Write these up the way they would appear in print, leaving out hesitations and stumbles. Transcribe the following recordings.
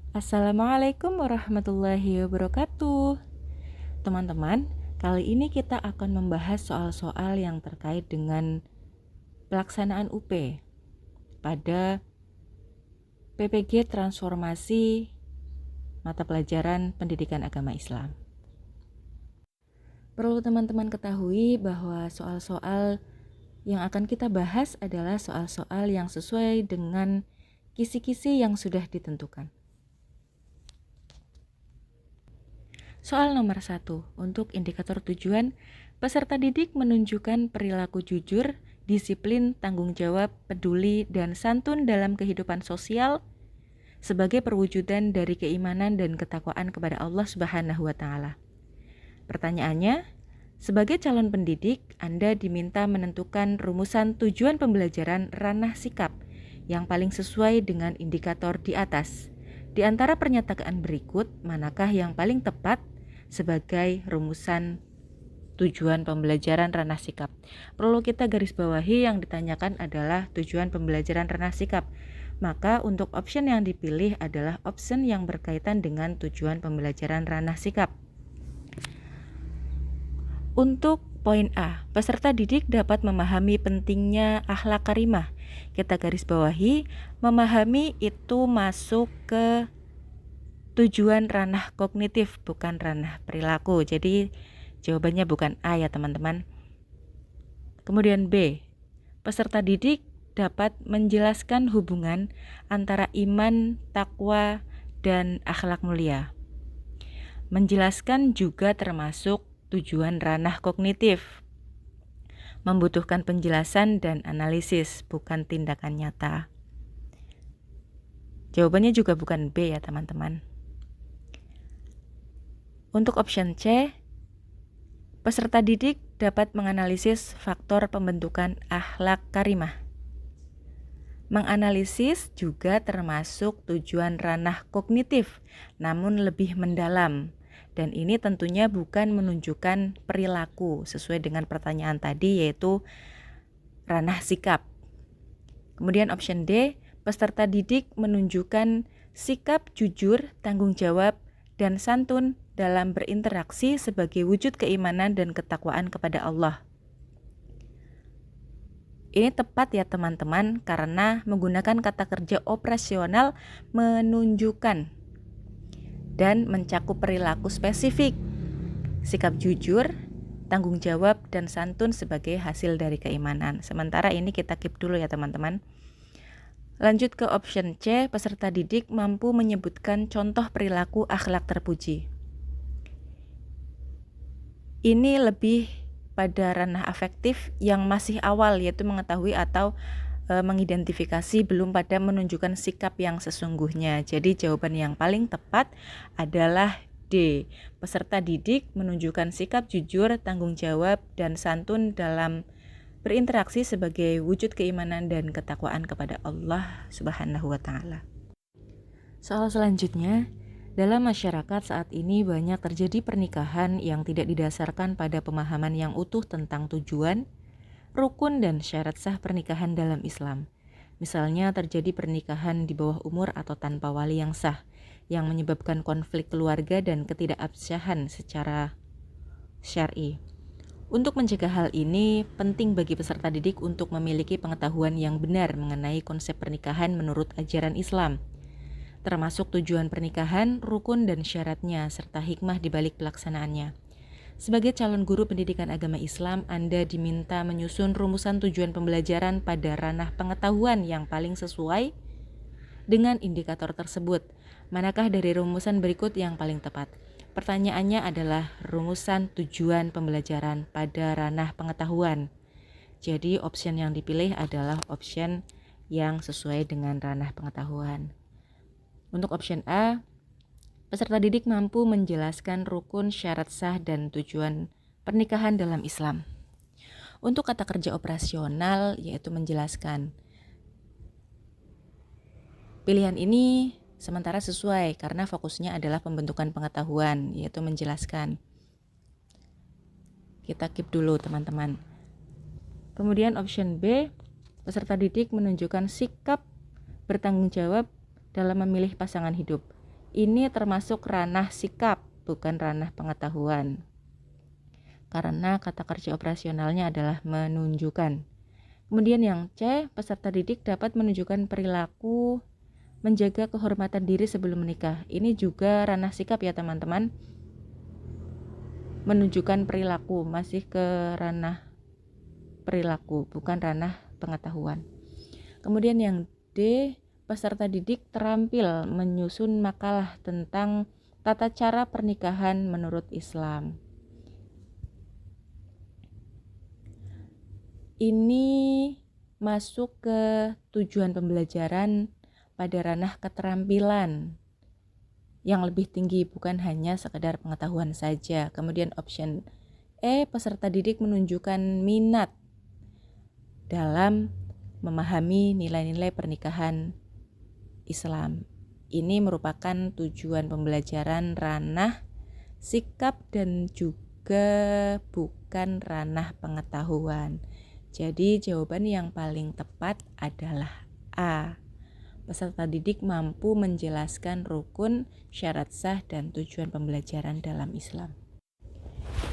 Assalamualaikum warahmatullahi wabarakatuh. Teman-teman, kali ini kita akan membahas soal-soal yang terkait dengan pelaksanaan UP pada PPG Transformasi Mata Pelajaran Pendidikan Agama Islam. Perlu teman-teman ketahui bahwa soal-soal yang akan kita bahas adalah soal-soal yang sesuai dengan kisi-kisi yang sudah ditentukan. Soal nomor 1, untuk indikator tujuan, peserta didik menunjukkan perilaku jujur, disiplin, tanggung jawab, peduli, dan santun dalam kehidupan sosial sebagai perwujudan dari keimanan dan ketakwaan kepada Allah Subhanahu wa Ta'ala. Pertanyaannya, sebagai calon pendidik, Anda diminta menentukan rumusan tujuan pembelajaran ranah sikap yang paling sesuai dengan indikator di atas. Di antara pernyataan berikut, manakah yang paling tepat sebagai rumusan tujuan pembelajaran ranah sikap? Perlu kita garis bawahi yang ditanyakan adalah tujuan pembelajaran ranah sikap. Maka untuk option yang dipilih adalah option yang berkaitan dengan tujuan pembelajaran ranah sikap. Untuk poin A, peserta didik dapat memahami pentingnya akhlak karimah. Kita garis bawahi, memahami itu masuk ke tujuan ranah kognitif, bukan ranah perilaku. Jadi jawabannya bukan A ya teman-teman. Kemudian B, peserta didik dapat menjelaskan hubungan antara iman, takwa, dan akhlak mulia. Menjelaskan juga termasuk tujuan ranah kognitif. Membutuhkan penjelasan dan analisis, bukan tindakan nyata. Jawabannya juga bukan B ya teman-teman. Untuk option C, peserta didik dapat menganalisis faktor pembentukan akhlak karimah. Menganalisis juga termasuk tujuan ranah kognitif, namun lebih mendalam. Dan ini tentunya bukan menunjukkan perilaku sesuai dengan pertanyaan tadi, yaitu ranah sikap. Kemudian option D, peserta didik menunjukkan sikap jujur, tanggung jawab, dan santun dalam berinteraksi sebagai wujud keimanan dan ketakwaan kepada Allah. Ini tepat ya teman-teman, karena menggunakan kata kerja operasional menunjukkan dan mencakup perilaku spesifik, sikap jujur, tanggung jawab, dan santun sebagai hasil dari keimanan. Sementara ini kita keep dulu ya teman-teman. Lanjut ke option C, peserta didik mampu menyebutkan contoh perilaku akhlak terpuji. Ini lebih pada ranah afektif yang masih awal, yaitu mengetahui atau mengidentifikasi, belum pada menunjukkan sikap yang sesungguhnya. Jadi jawaban yang paling tepat adalah D. Peserta didik menunjukkan sikap jujur, tanggung jawab, dan santun dalam berinteraksi sebagai wujud keimanan dan ketakwaan kepada Allah Subhanahu wa Ta'ala. Soal selanjutnya, dalam masyarakat saat ini banyak terjadi pernikahan yang tidak didasarkan pada pemahaman yang utuh tentang tujuan, rukun, dan syarat sah pernikahan dalam Islam. Misalnya terjadi pernikahan di bawah umur atau tanpa wali yang sah, yang menyebabkan konflik keluarga dan ketidakabsahan secara syar'i. Untuk mencegah hal ini, penting bagi peserta didik untuk memiliki pengetahuan yang benar mengenai konsep pernikahan menurut ajaran Islam, termasuk tujuan pernikahan, rukun dan syaratnya, serta hikmah di balik pelaksanaannya. Sebagai calon guru pendidikan agama Islam, Anda diminta menyusun rumusan tujuan pembelajaran pada ranah pengetahuan yang paling sesuai dengan indikator tersebut. Manakah dari rumusan berikut yang paling tepat? Pertanyaannya adalah rumusan tujuan pembelajaran pada ranah pengetahuan. Jadi option yang dipilih adalah option yang sesuai dengan ranah pengetahuan. Untuk option A, peserta didik mampu menjelaskan rukun, syarat sah, dan tujuan pernikahan dalam Islam. Untuk kata kerja operasional, yaitu menjelaskan. Pilihan ini sementara sesuai karena fokusnya adalah pembentukan pengetahuan, yaitu menjelaskan. Kita keep dulu teman-teman. Kemudian option B, peserta didik menunjukkan sikap bertanggung jawab dalam memilih pasangan hidup. Ini termasuk ranah sikap, bukan ranah pengetahuan. Karena kata kerja operasionalnya adalah menunjukkan. Kemudian yang C, peserta didik dapat menunjukkan perilaku menjaga kehormatan diri sebelum menikah. Ini juga ranah sikap ya teman-teman. Menunjukkan perilaku, masih ke ranah perilaku, bukan ranah pengetahuan. Kemudian yang D, peserta didik terampil menyusun makalah tentang tata cara pernikahan menurut Islam. Ini masuk ke tujuan pembelajaran pada ranah keterampilan yang lebih tinggi, bukan hanya sekedar pengetahuan saja. Kemudian option E, peserta didik menunjukkan minat dalam memahami nilai-nilai pernikahan Islam. Ini merupakan tujuan pembelajaran ranah sikap dan juga bukan ranah pengetahuan. Jadi jawaban yang paling tepat adalah A. Peserta didik mampu menjelaskan rukun, syarat sah, dan tujuan pembelajaran dalam Islam.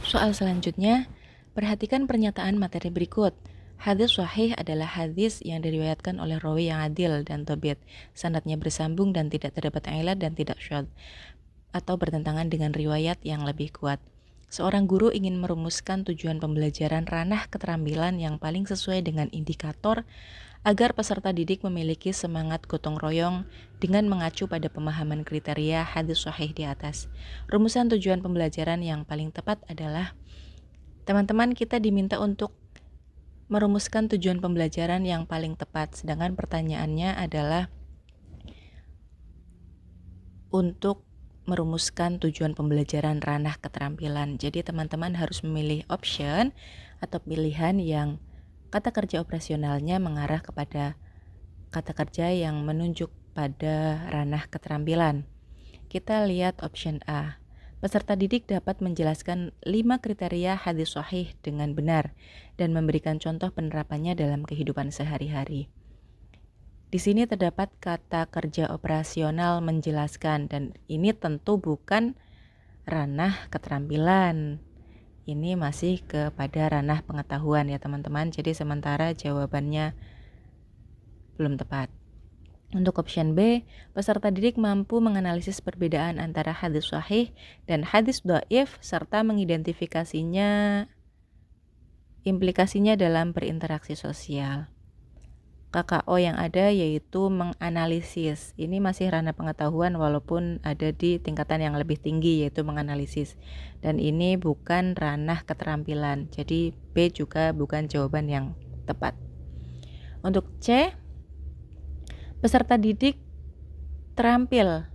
Soal selanjutnya, perhatikan pernyataan materi berikut. Hadis sahih adalah hadis yang diriwayatkan oleh rawi yang adil dan thabit, sanadnya bersambung dan tidak terdapat ilat dan tidak syadz atau bertentangan dengan riwayat yang lebih kuat. Seorang guru ingin merumuskan tujuan pembelajaran ranah keterampilan yang paling sesuai dengan indikator agar peserta didik memiliki semangat gotong royong dengan mengacu pada pemahaman kriteria hadis sahih di atas. Rumusan tujuan pembelajaran yang paling tepat adalah, teman-teman kita diminta untuk merumuskan tujuan pembelajaran yang paling tepat, sedangkan pertanyaannya adalah untuk merumuskan tujuan pembelajaran ranah keterampilan. Jadi teman-teman harus memilih option atau pilihan yang kata kerja operasionalnya mengarah kepada kata kerja yang menunjuk pada ranah keterampilan. Kita lihat option A. Peserta didik dapat menjelaskan 5 kriteria hadis sahih dengan benar dan memberikan contoh penerapannya dalam kehidupan sehari-hari. Di sini terdapat kata kerja operasional menjelaskan, dan ini tentu bukan ranah keterampilan. Ini masih kepada ranah pengetahuan ya teman-teman. Jadi sementara jawabannya belum tepat. Untuk option B, peserta didik mampu menganalisis perbedaan antara hadis sahih dan hadis dhaif serta mengidentifikasinya implikasinya dalam berinteraksi sosial. KKO yang ada yaitu menganalisis. Ini masih ranah pengetahuan walaupun ada di tingkatan yang lebih tinggi yaitu menganalisis. Dan ini bukan ranah keterampilan. Jadi B juga bukan jawaban yang tepat. Untuk C, peserta didik terampil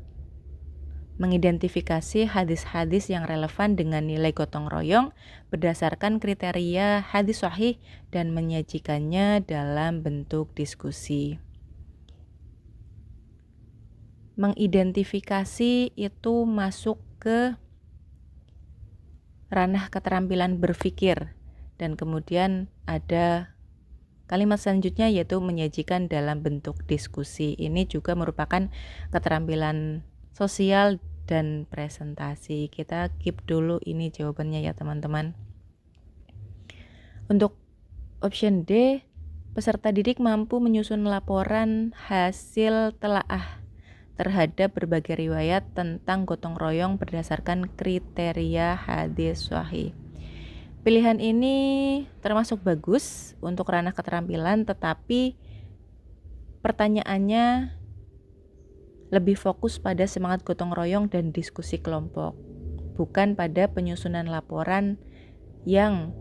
mengidentifikasi hadis-hadis yang relevan dengan nilai gotong royong berdasarkan kriteria hadis sahih dan menyajikannya dalam bentuk diskusi. Mengidentifikasi itu masuk ke ranah keterampilan berpikir, dan kemudian ada kalimat selanjutnya yaitu menyajikan dalam bentuk diskusi. Ini juga merupakan keterampilan sosial dan presentasi. Kita keep dulu ini jawabannya ya teman-teman. Untuk option D, peserta didik mampu menyusun laporan hasil telaah terhadap berbagai riwayat tentang gotong royong berdasarkan kriteria hadis sahih. Pilihan ini termasuk bagus untuk ranah keterampilan, tetapi pertanyaannya lebih fokus pada semangat gotong royong dan diskusi kelompok, bukan pada penyusunan laporan yang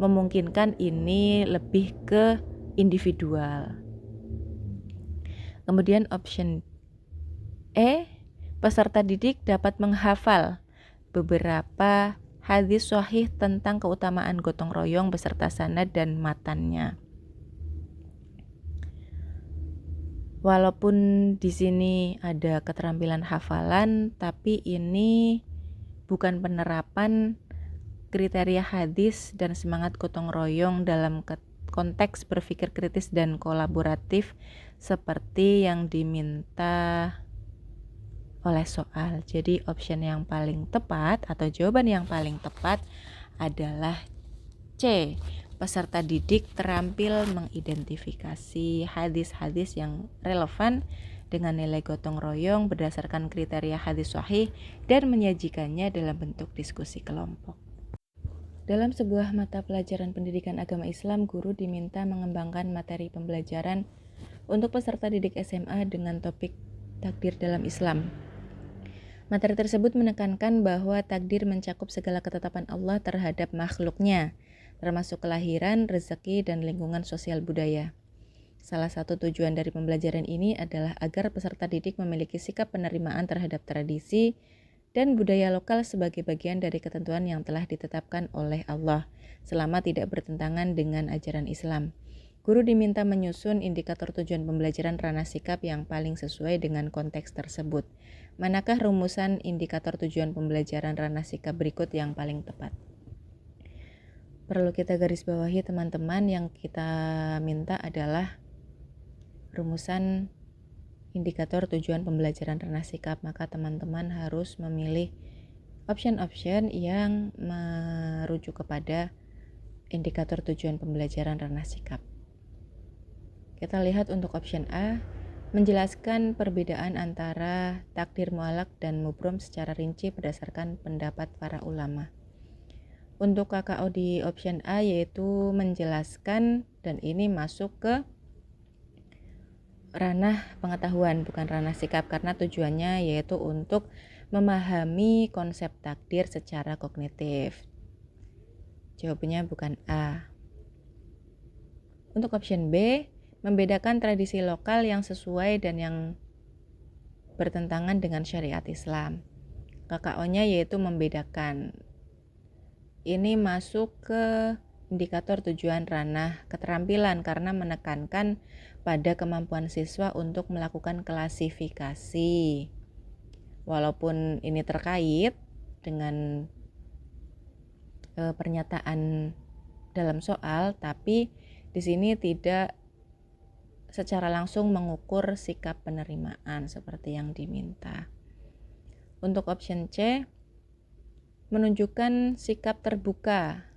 memungkinkan ini lebih ke individual. Kemudian option E, peserta didik dapat menghafal beberapa hadis sahih tentang keutamaan gotong royong beserta sanad dan matannya. Walaupun di sini ada keterampilan hafalan, tapi ini bukan penerapan kriteria hadis dan semangat gotong royong dalam konteks berpikir kritis dan kolaboratif seperti yang diminta oleh soal. Jadi option yang paling tepat atau jawaban yang paling tepat adalah C. Peserta didik terampil mengidentifikasi hadis-hadis yang relevan dengan nilai gotong royong berdasarkan kriteria hadis sahih dan menyajikannya dalam bentuk diskusi kelompok. Dalam sebuah mata pelajaran pendidikan agama Islam, guru diminta mengembangkan materi pembelajaran untuk peserta didik SMA dengan topik takdir dalam Islam. Materi tersebut menekankan bahwa takdir mencakup segala ketetapan Allah terhadap makhluknya, termasuk kelahiran, rezeki, dan lingkungan sosial budaya. Salah satu tujuan dari pembelajaran ini adalah agar peserta didik memiliki sikap penerimaan terhadap tradisi dan budaya lokal sebagai bagian dari ketentuan yang telah ditetapkan oleh Allah, selama tidak bertentangan dengan ajaran Islam. Guru diminta menyusun indikator tujuan pembelajaran ranah sikap yang paling sesuai dengan konteks tersebut. Manakah rumusan indikator tujuan pembelajaran ranah sikap berikut yang paling tepat? Perlu kita garis bawahi teman-teman, yang kita minta adalah rumusan indikator tujuan pembelajaran ranah sikap. Maka teman-teman harus memilih option-option yang merujuk kepada indikator tujuan pembelajaran ranah sikap. Kita lihat untuk option A, menjelaskan perbedaan antara takdir mu'allaq dan mubrom secara rinci berdasarkan pendapat para ulama. Untuk KKO di option A yaitu menjelaskan, dan ini masuk ke ranah pengetahuan bukan ranah sikap, karena tujuannya yaitu untuk memahami konsep takdir secara kognitif. Jawabannya bukan A. Untuk option B, membedakan tradisi lokal yang sesuai dan yang bertentangan dengan syariat Islam. KKO-nya yaitu membedakan. Ini masuk ke indikator tujuan ranah keterampilan karena menekankan pada kemampuan siswa untuk melakukan klasifikasi. Walaupun ini terkait dengan pernyataan dalam soal, tapi di sini tidak secara langsung mengukur sikap penerimaan seperti yang diminta. Untuk option C, menunjukkan sikap terbuka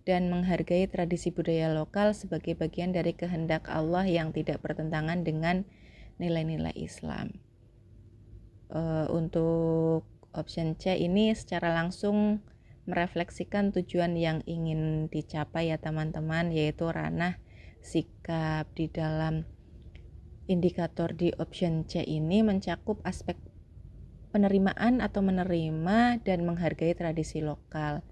dan menghargai tradisi budaya lokal sebagai bagian dari kehendak Allah yang tidak bertentangan dengan nilai-nilai Islam. Untuk option C ini secara langsung merefleksikan tujuan yang ingin dicapai ya teman-teman, yaitu ranah sikap. Di dalam indikator di option C ini mencakup aspek penerimaan atau menerima dan menghargai tradisi lokal,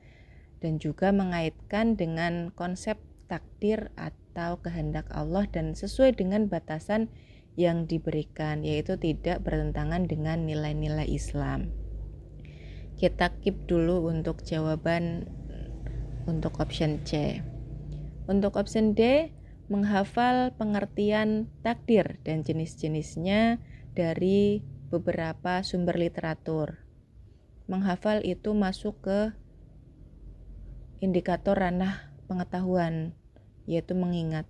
dan juga mengaitkan dengan konsep takdir atau kehendak Allah dan sesuai dengan batasan yang diberikan, yaitu tidak bertentangan dengan nilai-nilai Islam. Kita keep dulu untuk jawaban untuk option C. Untuk option D, menghafal pengertian takdir dan jenis-jenisnya dari beberapa sumber literatur. Menghafal itu masuk ke indikator ranah pengetahuan, yaitu mengingat,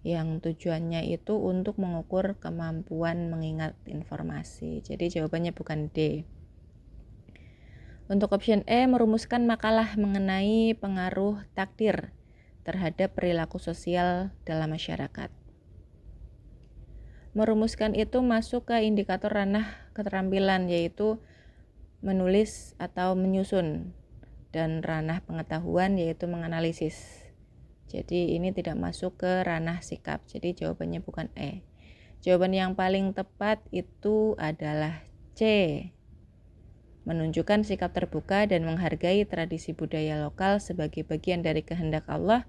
yang tujuannya itu untuk mengukur kemampuan mengingat informasi. Jadi jawabannya bukan D. Untuk option E, merumuskan makalah mengenai pengaruh takdir terhadap perilaku sosial dalam masyarakat. Merumuskan itu masuk ke indikator ranah keterampilan, yaitu menulis atau menyusun, dan ranah pengetahuan yaitu menganalisis. Jadi ini tidak masuk ke ranah sikap. Jadi jawabannya bukan E. Jawaban yang paling tepat itu adalah C. Menunjukkan sikap terbuka dan menghargai tradisi budaya lokal sebagai bagian dari kehendak Allah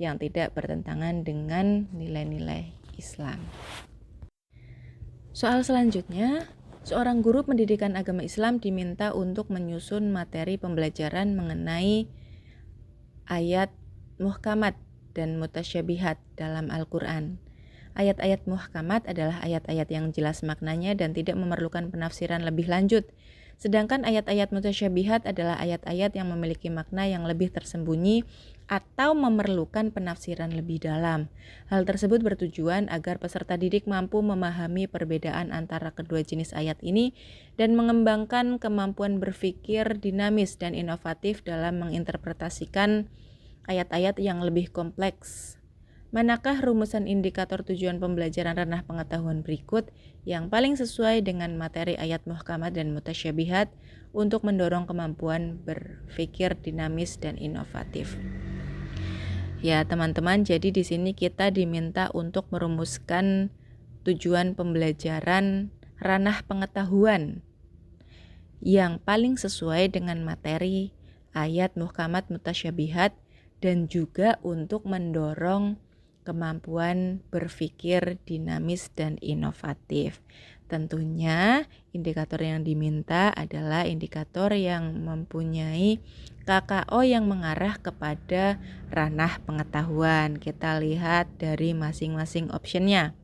yang tidak bertentangan dengan nilai-nilai Islam. Soal selanjutnya, seorang guru pendidikan agama Islam diminta untuk menyusun materi pembelajaran mengenai ayat muhkamat dan mutasyabihat dalam Al-Quran. Ayat-ayat muhkamat adalah ayat-ayat yang jelas maknanya dan tidak memerlukan penafsiran lebih lanjut, Sedangkan ayat-ayat mutasyabihat adalah ayat-ayat yang memiliki makna yang lebih tersembunyi atau memerlukan penafsiran lebih dalam. Hal tersebut bertujuan agar peserta didik mampu memahami perbedaan antara kedua jenis ayat ini dan mengembangkan kemampuan berpikir dinamis dan inovatif dalam menginterpretasikan ayat-ayat yang lebih kompleks. Manakah rumusan indikator tujuan pembelajaran ranah pengetahuan berikut yang paling sesuai dengan materi ayat muhkamat dan mutasyabihat untuk mendorong kemampuan berpikir dinamis dan inovatif? Ya, teman-teman, jadi di sini kita diminta untuk merumuskan tujuan pembelajaran ranah pengetahuan yang paling sesuai dengan materi ayat muhkamat mutasyabihat dan juga untuk mendorong kemampuan berpikir dinamis dan inovatif. Tentunya indikator yang diminta adalah indikator yang mempunyai KKO yang mengarah kepada ranah pengetahuan. Kita lihat dari masing-masing optionnya.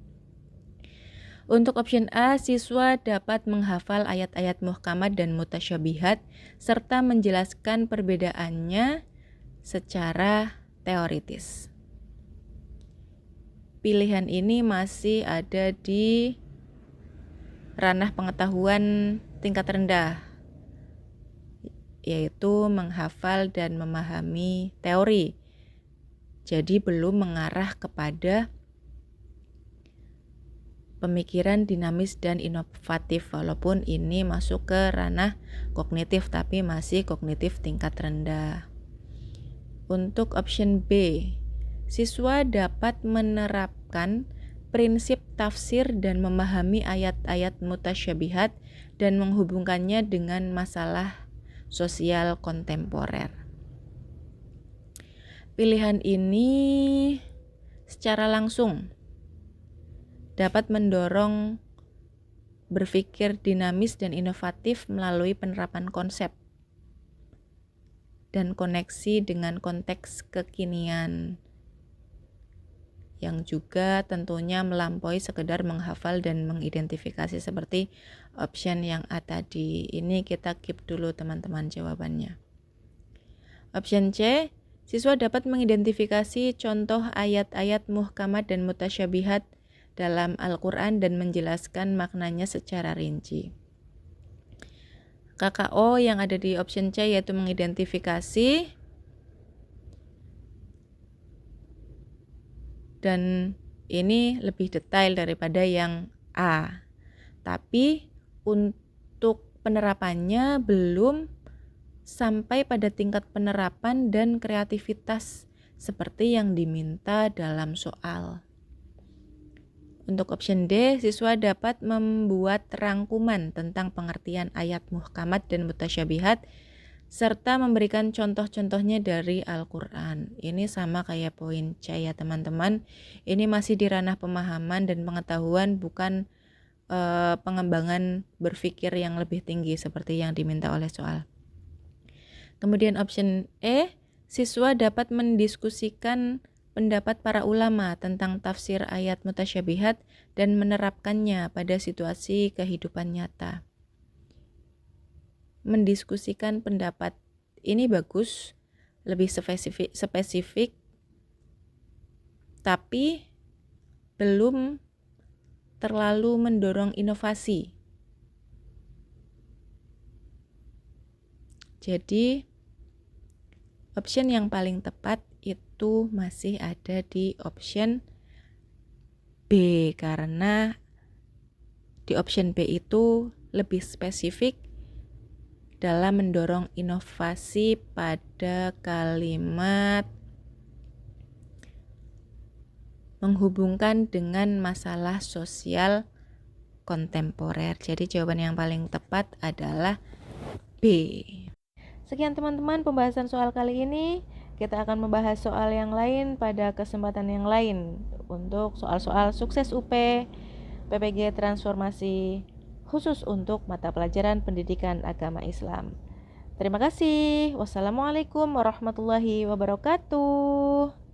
Untuk option A, siswa dapat menghafal ayat-ayat muhkamat dan mutasyabihat serta menjelaskan perbedaannya secara teoritis. Pilihan ini masih ada di ranah pengetahuan tingkat rendah, yaitu menghafal dan memahami teori. Jadi belum mengarah kepada pemikiran dinamis dan inovatif, walaupun ini masuk ke ranah kognitif tapi masih kognitif tingkat rendah. Untuk option B, siswa dapat menerapkan prinsip tafsir dan memahami ayat-ayat mutasyabihat dan menghubungkannya dengan masalah sosial kontemporer. Pilihan ini secara langsung dapat mendorong berpikir dinamis dan inovatif melalui penerapan konsep dan koneksi dengan konteks kekinian, yang juga tentunya melampaui sekedar menghafal dan mengidentifikasi seperti option yang A tadi. Ini kita keep dulu teman-teman jawabannya. Option C, siswa dapat mengidentifikasi contoh ayat-ayat muhkamat dan mutasyabihat dalam Al-Quran dan menjelaskan maknanya secara rinci. KKO yang ada di option C yaitu mengidentifikasi dan ini lebih detail daripada yang A. Tapi untuk penerapannya belum sampai pada tingkat penerapan dan kreativitas seperti yang diminta dalam soal. Untuk option D, siswa dapat membuat rangkuman tentang pengertian ayat muhkamat dan mutasyabihat serta memberikan contoh-contohnya dari Al-Quran. Ini sama kayak poin C ya teman-teman. Ini masih di ranah pemahaman dan pengetahuan, bukan pengembangan berpikir yang lebih tinggi seperti yang diminta oleh soal. Kemudian option E, siswa dapat mendiskusikan pendapat para ulama tentang tafsir ayat mutasyabihat dan menerapkannya pada situasi kehidupan nyata. Mendiskusikan pendapat ini bagus, lebih spesifik, tapi belum terlalu mendorong inovasi. Jadi option yang paling tepat itu masih ada di option B, karena di option B itu lebih spesifik dalam mendorong inovasi pada kalimat menghubungkan dengan masalah sosial kontemporer. Jadi jawaban yang paling tepat adalah B. Sekian teman-teman pembahasan soal kali ini. Kita akan membahas soal yang lain pada kesempatan yang lain untuk soal-soal sukses UP, PPG transformasi khusus untuk mata pelajaran pendidikan agama Islam. Terima kasih. Wassalamualaikum warahmatullahi wabarakatuh.